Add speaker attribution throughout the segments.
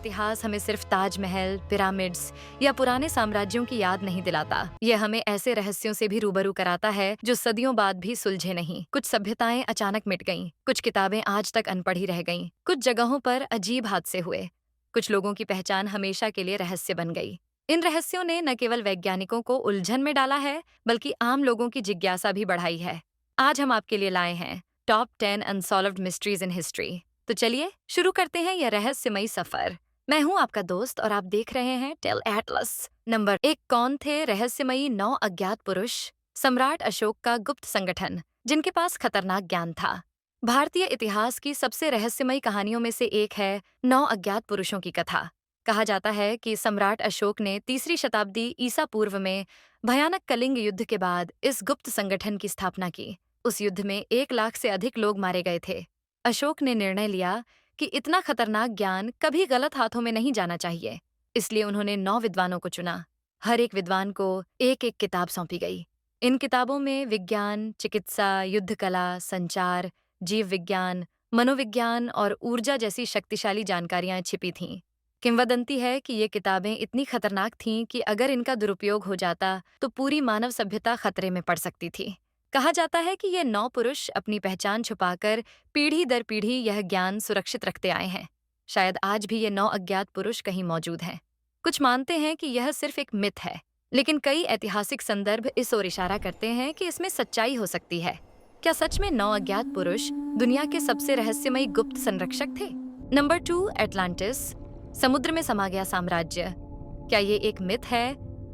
Speaker 1: इतिहास हमें सिर्फ ताजमहल, पिरामिड्स या पुराने साम्राज्यों की याद नहीं दिलाता। यह हमें ऐसे रहस्यों से भी रूबरू कराता है जो सदियों बाद भी सुलझे नहीं। कुछ सभ्यताएं अचानक मिट गईं, कुछ किताबें आज तक अनपढ़ी रह गईं, कुछ जगहों पर अजीब हादसे हुए, कुछ लोगों की पहचान हमेशा के लिए रहस्य बन गई। इन रहस्यों ने न केवल वैज्ञानिकों को उलझन में डाला है, बल्कि आम लोगों की जिज्ञासा भी बढ़ाई है। आज हम आपके लिए लाए हैं top 10 unsolved mysteries in history. तो चलिए शुरू करते हैं यह रहस्यमयी सफर। मैं हूं आपका दोस्त और आप देख रहे हैं टेल एटलस। नंबर 1, कौन थे रहस्यमयी 9 अज्ञात पुरुष? सम्राट अशोक का गुप्त संगठन, जिनके पास खतरनाक ज्ञान था। भारतीय इतिहास की सबसे रहस्यमयी कहानियों में से एक है 9 अज्ञात पुरुषों की कथा। कहा जाता है कि सम्राट अशोक ने 3री शताब्दी ईसा पूर्व में भयानक कलिंग युद्ध के बाद इस गुप्त संगठन की स्थापना की। उस युद्ध में 1 लाख से अधिक लोग मारे गए थे। अशोक ने निर्णय लिया कि इतना खतरनाक ज्ञान कभी गलत हाथों में नहीं जाना चाहिए। इसलिए उन्होंने 9 विद्वानों को चुना। हर एक विद्वान को एक एक किताब सौंपी गई। इन किताबों में विज्ञान, चिकित्सा, युद्ध कला, संचार, जीव विज्ञान, मनोविज्ञान और ऊर्जा जैसी शक्तिशाली जानकारियां छिपी थीं। किंवदंती है कि ये किताबें इतनी खतरनाक थीं कि अगर इनका दुरुपयोग हो जाता तो पूरी मानव सभ्यता खतरे में पड़ सकती थी। कहा जाता है कि ये 9 पुरुष अपनी पहचान छुपाकर पीढ़ी दर पीढ़ी यह ज्ञान सुरक्षित रखते आए हैं। शायद आज भी ये 9 अज्ञात पुरुष कहीं मौजूद हैं। कुछ मानते हैं कि यह सिर्फ एक मिथ है, लेकिन कई ऐतिहासिक संदर्भ इस ओर इशारा करते हैं कि इसमें सच्चाई हो सकती है। क्या सच में 9 अज्ञात पुरुष दुनिया के सबसे रहस्यमयी गुप्त संरक्षक थे? नंबर 2, एटलांटिस, समुद्र में समा गया साम्राज्य। क्या ये एक मिथ है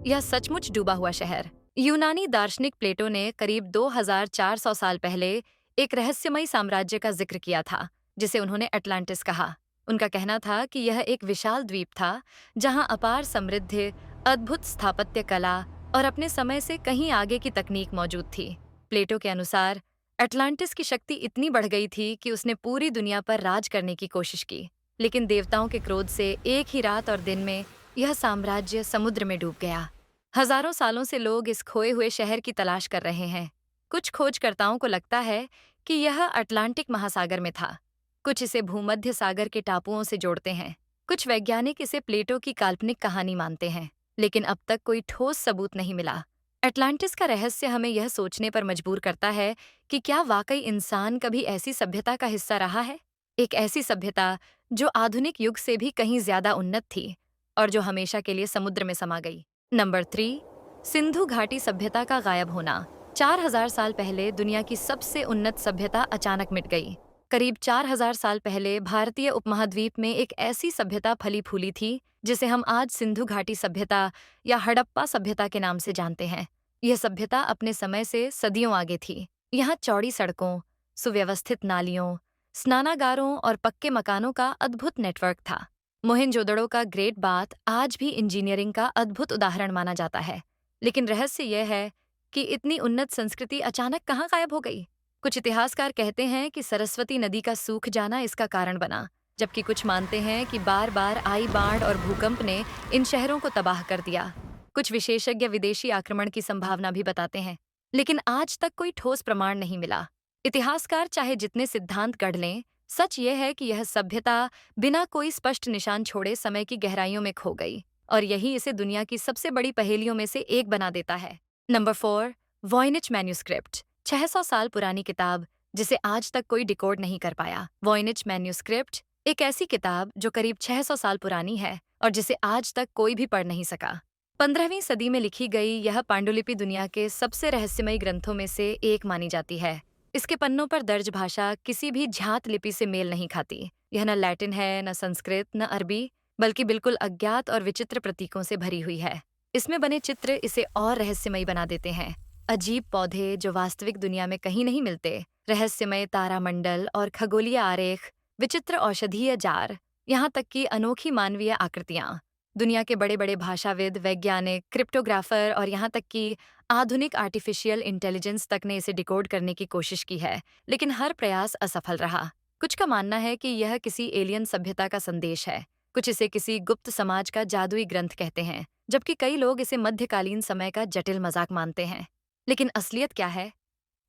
Speaker 1: या सचमुच डूबा हुआ शहर? यूनानी दार्शनिक प्लेटो ने करीब 2400 साल पहले एक रहस्यमयी साम्राज्य का जिक्र किया था, जिसे उन्होंने अटलांटिस कहा। उनका कहना था कि यह एक विशाल द्वीप था जहां अपार समृद्धि, अद्भुत स्थापत्य कला और अपने समय से कहीं आगे की तकनीक मौजूद थी। प्लेटो के अनुसार अटलांटिस की शक्ति इतनी बढ़ गई थी कि उसने पूरी दुनिया पर राज करने की कोशिश की, लेकिन देवताओं के क्रोध से एक ही रात और दिन में यह साम्राज्य समुद्र में डूब गया। हजारों सालों से लोग इस खोए हुए शहर की तलाश कर रहे हैं। कुछ खोजकर्ताओं को लगता है कि यह अटलांटिक महासागर में था। कुछ इसे भूमध्य सागर के टापुओं से जोड़ते हैं। कुछ वैज्ञानिक इसे प्लेटो की काल्पनिक कहानी मानते हैं, लेकिन अब तक कोई ठोस सबूत नहीं मिला। अटलांटिस का रहस्य हमें यह सोचने पर मजबूर करता है कि क्या वाकई इंसान कभी ऐसी सभ्यता का हिस्सा रहा है? एक ऐसी सभ्यता जो आधुनिक युग से भी कहीं ज्यादा उन्नत थी और जो हमेशा के लिए समुद्र में समा गई। नंबर 3, सिंधु घाटी सभ्यता का गायब होना। 4000 साल पहले दुनिया की सबसे उन्नत सभ्यता अचानक मिट गई। करीब 4000 साल पहले भारतीय उपमहाद्वीप में एक ऐसी सभ्यता फली फूली थी जिसे हम आज सिंधु घाटी सभ्यता या हड़प्पा सभ्यता के नाम से जानते हैं। यह सभ्यता अपने समय से सदियों आगे थी। यहाँ चौड़ी सड़कों, सुव्यवस्थित नालियों, स्नानागारों और पक्के मकानों का अद्भुत नेटवर्क था। मोहेंजोदड़ो का ग्रेट बाथ आज भी इंजीनियरिंग का अद्भुत उदाहरण माना जाता है। लेकिन रहस्य यह है कि इतनी उन्नत संस्कृति अचानक कहाँ गायब हो गई? कुछ इतिहासकार कहते हैं कि सरस्वती नदी का सूख जाना इसका कारण बना, जबकि कुछ मानते हैं कि बार बार आई बाढ़ और भूकंप ने इन शहरों को तबाह कर दिया। कुछ विशेषज्ञ विदेशी आक्रमण की संभावना भी बताते हैं, लेकिन आज तक कोई ठोस प्रमाण नहीं मिला। इतिहासकार चाहे जितने सिद्धांत गढ़ लें, सच यह है कि यह सभ्यता बिना कोई स्पष्ट निशान छोड़े समय की गहराइयों में खो गई, और यही इसे दुनिया की सबसे बड़ी पहेलियों में से एक बना देता है। नंबर 4, वॉयनिच मैन्यूस्क्रिप्ट, 600 साल पुरानी किताब जिसे आज तक कोई डिकोड नहीं कर पाया। वॉयनिच मैन्यूस्क्रिप्ट एक ऐसी किताब जो करीब 600 साल पुरानी है और जिसे आज तक कोई भी पढ़ नहीं सका। 15वीं सदी में लिखी गई यह पांडुलिपि दुनिया के सबसे रहस्यमयी ग्रंथों में से एक मानी जाती है। इसके पन्नों पर दर्ज भाषा किसी भी झात लिपि से मेल नहीं खाती। यह न लैटिन है, न संस्कृत, न अरबी, बल्कि बिल्कुल अज्ञात और विचित्र प्रतीकों से भरी हुई है। इसमें बने चित्र इसे और रहस्यमयी बना देते हैं। अजीब पौधे जो वास्तविक दुनिया में कहीं नहीं मिलते, रहस्यमय तारामंडल और खगोलीय आरेख, विचित्र औषधीय जार, यहाँ तक कि अनोखी मानवीय आकृतियाँ। दुनिया के बड़े बड़े भाषाविद, वैज्ञानिक, क्रिप्टोग्राफर और यहाँ तक कि आधुनिक आर्टिफिशियल इंटेलिजेंस तक ने इसे डिकोड करने की कोशिश की है, लेकिन हर प्रयास असफल रहा। कुछ का मानना है कि यह किसी एलियन सभ्यता का संदेश है, कुछ इसे किसी गुप्त समाज का जादुई ग्रंथ कहते हैं, जबकि कई लोग इसे मध्यकालीन समय का जटिल मजाक मानते हैं। लेकिन असलियत क्या है,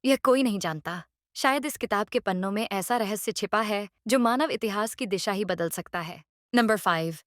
Speaker 1: यह कोई नहीं जानता। शायद इस किताब के पन्नों में ऐसा रहस्य छिपा है जो मानव इतिहास की दिशा ही बदल सकता है। नंबर 5,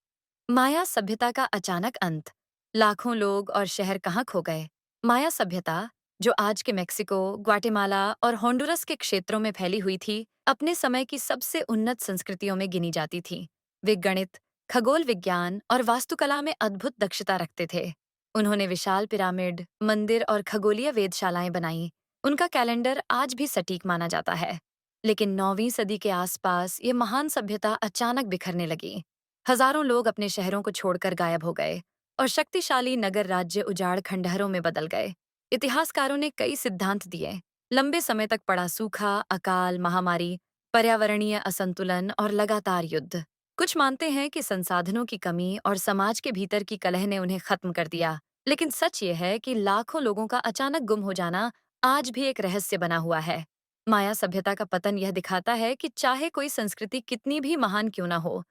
Speaker 1: माया सभ्यता का अचानक अंत। लाखों लोग और शहर कहाँ खो गए। माया सभ्यता, जो आज के मेक्सिको, ग्वाटेमाला और होंडुरस के क्षेत्रों में फैली हुई थी, अपने समय की सबसे उन्नत संस्कृतियों में गिनी जाती थी। वे गणित, खगोल विज्ञान और वास्तुकला में अद्भुत दक्षता रखते थे। उन्होंने विशाल पिरामिड, मंदिर और खगोलीय वेधशालाएं बनाई। उनका कैलेंडर आज भी सटीक माना जाता है। लेकिन 9वीं सदी के आसपास ये महान सभ्यता अचानक बिखरने लगी। हजारों लोग अपने शहरों को छोड़कर गायब हो गए और शक्तिशाली नगर राज्य उजाड़ खंडहरों में बदल गए। इतिहासकारों ने कई सिद्धांत दिए। लंबे समय तक पड़ा सूखा, अकाल, महामारी, पर्यावरणीय असंतुलन और लगातार युद्ध। कुछ मानते हैं कि संसाधनों की कमी और समाज के भीतर की कलह ने उन्हें खत्म कर दिया। लेकिन सच ये है कि लाखों लोगों का अचानक गुम हो जाना आज भी एक रहस्य बना हुआ है। माया सभ्यता का पतन यह दिखाता है कि चाहे कोई संस्कृति कितनी भी महान क्यों ना हो,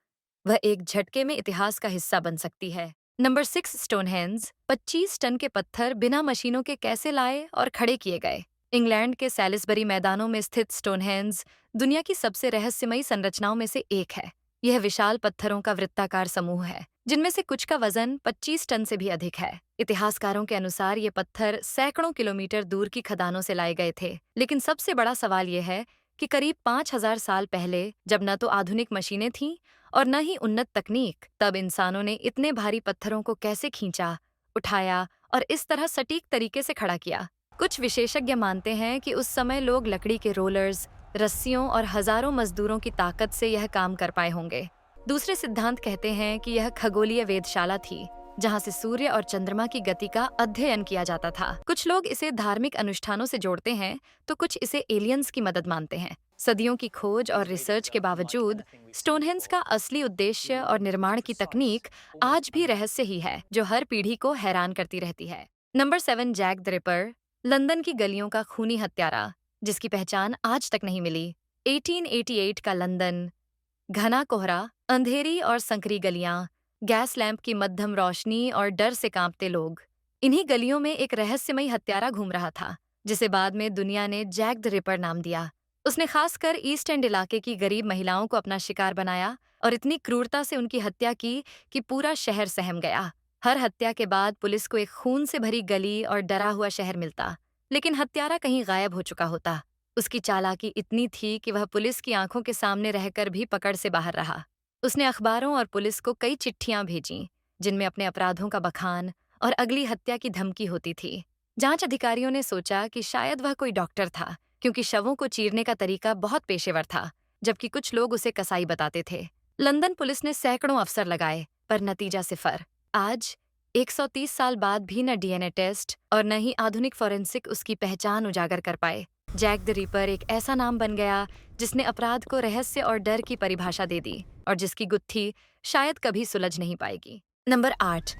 Speaker 1: वह एक झटके में इतिहास का हिस्सा बन सकती है। Number 6, Stonehenge. 25 टन के पत्थर बिना मशीनों के कैसे लाए और खड़े किए गए। इंग्लैंड के सैलिसबरी मैदानों में स्थित स्टोनहेंज दुनिया की सबसे रहस्यमयी संरचनाओं में से एक है। यह विशाल पत्थरों का वृत्ताकार समूह है, जिनमें से कुछ का वजन 25 टन से भी अधिक है। इतिहासकारों के अनुसार ये पत्थर सैकड़ों किलोमीटर दूर की खदानों से लाए गए थे। लेकिन सबसे बड़ा सवाल यह है कि करीब 5000 साल पहले, जब न तो आधुनिक मशीनें थीं और न ही उन्नत तकनीक, तब इंसानों ने इतने भारी पत्थरों को कैसे खींचा, उठाया और इस तरह सटीक तरीके से खड़ा किया। कुछ विशेषज्ञ मानते हैं कि उस समय लोग लकड़ी के रोलर्स, रस्सियों और हजारों मजदूरों की ताकत से यह काम कर पाए होंगे। दूसरे सिद्धांत कहते हैं कि यह खगोलीय वेधशाला थी, जहां से सूर्य और चंद्रमा की गति का अध्ययन किया जाता था। कुछ लोग इसे धार्मिक अनुष्ठानों से जोड़ते हैं, तो कुछ इसे एलियंस की मदद मानते हैं। सदियों की खोज और रिसर्च के बावजूद स्टोनहेंज का असली उद्देश्य और निर्माण की तकनीक आज भी रहस्य ही है, जो हर पीढ़ी को हैरान करती रहती है। Number 7, Jack the Ripper. London की गलियों का खूनी हत्यारा, जिसकी पहचान आज तक नहीं मिली। 1888 का लंदन, घना कोहरा, अंधेरी और संकरी गलियां, गैस लैंप की मध्यम रोशनी और डर से कांपते लोग। इन्हीं गलियों में एक रहस्यमयी हत्यारा घूम रहा था, जिसे बाद में दुनिया ने जैक द रिपर नाम दिया। उसने खासकर ईस्ट एंड इलाके की गरीब महिलाओं को अपना शिकार बनाया और इतनी क्रूरता से उनकी हत्या की कि पूरा शहर सहम गया। हर हत्या के बाद पुलिस को एक खून से भरी गली और डरा हुआ शहर मिलता, लेकिन हत्यारा कहीं गायब हो चुका होता। उसकी चालाकी इतनी थी कि वह पुलिस की आंखों के सामने रहकर भी पकड़ से बाहर रहा। उसने अखबारों और पुलिस को कई चिट्ठियां भेजीं, जिनमें अपने अपराधों का बखान और अगली हत्या की धमकी होती थी। जांच अधिकारियों ने सोचा कि शायद वह कोई डॉक्टर था, क्योंकि शवों को चीरने का तरीका बहुत पेशेवर था, जबकि कुछ लोग उसे कसाई बताते थे। लंदन पुलिस ने सैकड़ों अफसर लगाए, पर नतीजा सिफर। आज 130 साल बाद भी न डीएनए टेस्ट और न ही आधुनिक फॉरेंसिक उसकी पहचान उजागर कर पाए। जैक द रिपर एक ऐसा नाम बन गया जिसने अपराध को रहस्य और डर की परिभाषा दे दी, और जिसकी गुत्थी शायद कभी सुलझ नहीं पाएगी। नंबर 8,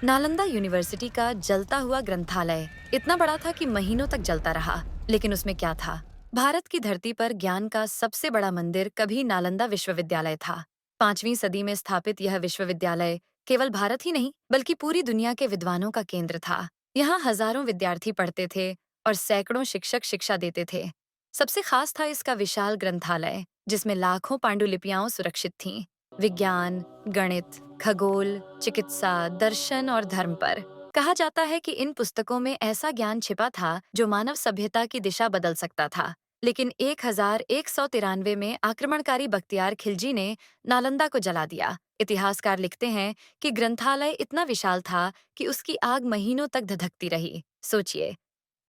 Speaker 1: नालंदा यूनिवर्सिटी का जलता हुआ ग्रंथालय। इतना बड़ा था कि महीनों तक जलता रहा, लेकिन उसमें क्या था? भारत की धरती पर ज्ञान का सबसे बड़ा मंदिर कभी नालंदा विश्वविद्यालय था। 5वीं सदी में स्थापित यह विश्वविद्यालय केवल भारत ही नहीं, बल्कि पूरी दुनिया के विद्वानों का केंद्र था। यहाँ हजारों विद्यार्थी पढ़ते थे और सैकड़ों शिक्षक शिक्षा देते थे। सबसे खास था इसका विशाल ग्रंथालय, जिसमें लाखों पांडुलिपियां सुरक्षित थीं। विज्ञान, गणित, खगोल, चिकित्सा, दर्शन और धर्म पर। कहा जाता है कि इन पुस्तकों में ऐसा ज्ञान छिपा था जो मानव सभ्यता की दिशा बदल सकता था। लेकिन 1193 में आक्रमणकारी बख्तियार खिलजी ने नालंदा को जला दिया। इतिहासकार लिखते हैं कि ग्रंथालय इतना विशाल था कि उसकी आग महीनों तक धधकती रही। सोचिए,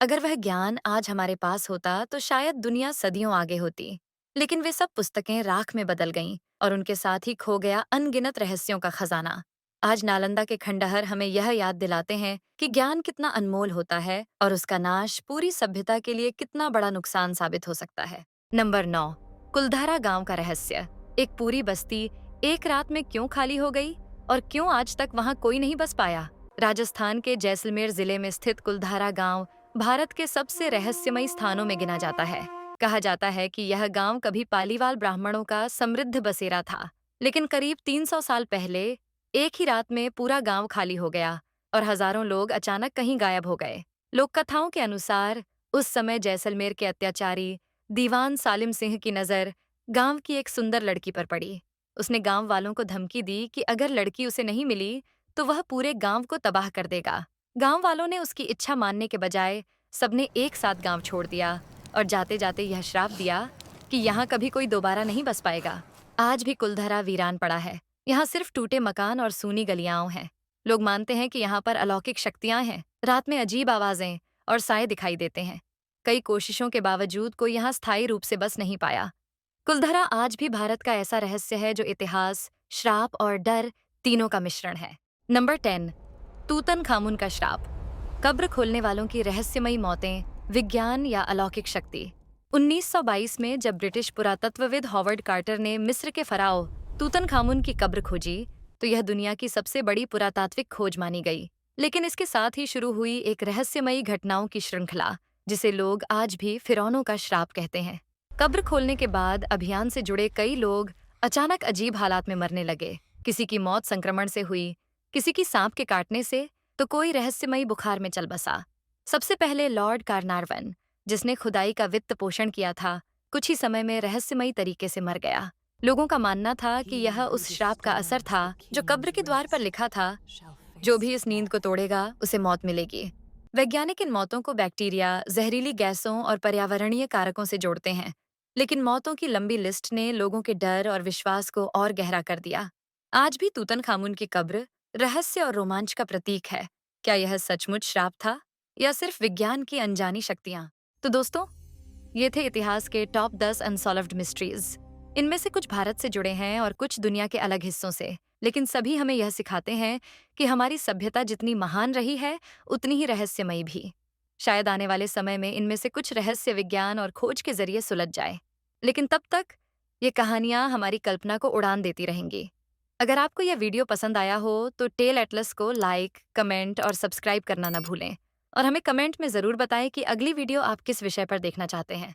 Speaker 1: अगर वह ज्ञान आज हमारे पास होता तो शायद दुनिया सदियों आगे होती। लेकिन वे सब पुस्तकें राख में बदल गईं और उनके साथ ही खो गया अनगिनत रहस्यों का खजाना। आज नालंदा के खंडहर हमें यह याद दिलाते हैं कि ज्ञान कितना अनमोल होता है और उसका नाश पूरी सभ्यता के लिए कितना बड़ा नुकसान साबित हो सकता है। नंबर 9, कुलधारा गांव का रहस्य। एक पूरी बस्ती एक रात में क्यों खाली हो गई और क्यों आज तक वहां कोई नहीं बस पाया? राजस्थान के जैसलमेर जिले में स्थित कुलधारा गांव भारत के सबसे रहस्यमयी स्थानों में गिना जाता है। कहा जाता है कि यह गांव कभी पालीवाल ब्राह्मणों का समृद्ध बसेरा था, लेकिन करीब 300 साल पहले एक ही रात में पूरा गांव खाली हो गया और हजारों लोग अचानक कहीं गायब हो गए। लोक कथाओं के अनुसार उस समय जैसलमेर के अत्याचारी दीवान सालिम सिंह की नजर गांव की एक सुंदर लड़की पर पड़ी। उसने गांव वालों को धमकी दी कि अगर लड़की उसे नहीं मिली तो वह पूरे गांव को तबाह कर देगा। गांव वालों ने उसकी इच्छा मानने के बजाय सबने एक साथ गांव छोड़ दिया और जाते जाते यह श्राप दिया कि यहाँ कभी कोई दोबारा नहीं बस पाएगा। आज भी कुलधरा वीरान पड़ा है। यहाँ सिर्फ टूटे मकान और सूनी गलियां हैं। लोग मानते हैं कि यहाँ पर अलौकिक शक्तियां हैं। रात में अजीब आवाजें और साए दिखाई देते हैं। कई कोशिशों के बावजूद कोई यहाँ स्थायी रूप से बस नहीं पाया। कुलधरा आज भी भारत का ऐसा रहस्य है जो इतिहास, श्राप और डर तीनों का मिश्रण है। नंबर 10, तूतन खामुन का श्राप। कब्र खोलने वालों की रहस्यमयी मौतें, विज्ञान या अलौकिक शक्ति। 1922 में जब ब्रिटिश पुरातत्वविद हॉवर्ड कार्टर ने मिस्र के फराओ तूतन खामुन की कब्र खोजी तो यह दुनिया की सबसे बड़ी पुरातात्विक खोज मानी गई। लेकिन इसके साथ ही शुरू हुई एक रहस्यमयी घटनाओं की श्रृंखला जिसे लोग आज भी फिरौनों का श्राप कहते हैं। कब्र खोलने के बाद अभियान से जुड़े कई लोग अचानक अजीब हालात में मरने लगे। किसी की मौत संक्रमण से हुई, किसी की सांप के काटने से, तो कोई रहस्यमयी बुखार में चल बसा। सबसे पहले लॉर्ड कार्नारवन, जिसने खुदाई का वित्त पोषण किया था, कुछ ही समय में रहस्यमयी तरीके से मर गया। लोगों का मानना था कि यह उस श्राप का असर था जो कब्र के द्वार पर लिखा था, जो भी इस नींद को तोड़ेगा उसे मौत मिलेगी। वैज्ञानिक इन मौतों को बैक्टीरिया, जहरीली गैसों और पर्यावरणीय कारकों से जोड़ते हैं। लेकिन मौतों की लंबी लिस्ट ने लोगों के डर और विश्वास को और गहरा कर दिया। आज भी तूतन खामुन की कब्र रहस्य और रोमांच का प्रतीक है। क्या यह सचमुच श्राप था या सिर्फ विज्ञान की अनजानी शक्तियां? तो दोस्तों, ये थे इतिहास के टॉप 10 अनसॉल्व्ड मिस्ट्रीज। इनमें से कुछ भारत से जुड़े हैं और कुछ दुनिया के अलग हिस्सों से, लेकिन सभी हमें यह सिखाते हैं कि हमारी सभ्यता जितनी महान रही है उतनी ही रहस्यमयी भी। शायद आने वाले समय में इनमें से कुछ रहस्य विज्ञान और खोज के जरिए सुलझ जाए, लेकिन तब तक ये कहानियां हमारी कल्पना को उड़ान देती रहेंगी। अगर आपको यह वीडियो पसंद आया हो तो टेल एटलस को लाइक, कमेंट और सब्सक्राइब करना न भूलें। और हमें कमेंट में ज़रूर बताएं कि अगली वीडियो आप किस विषय पर देखना चाहते हैं।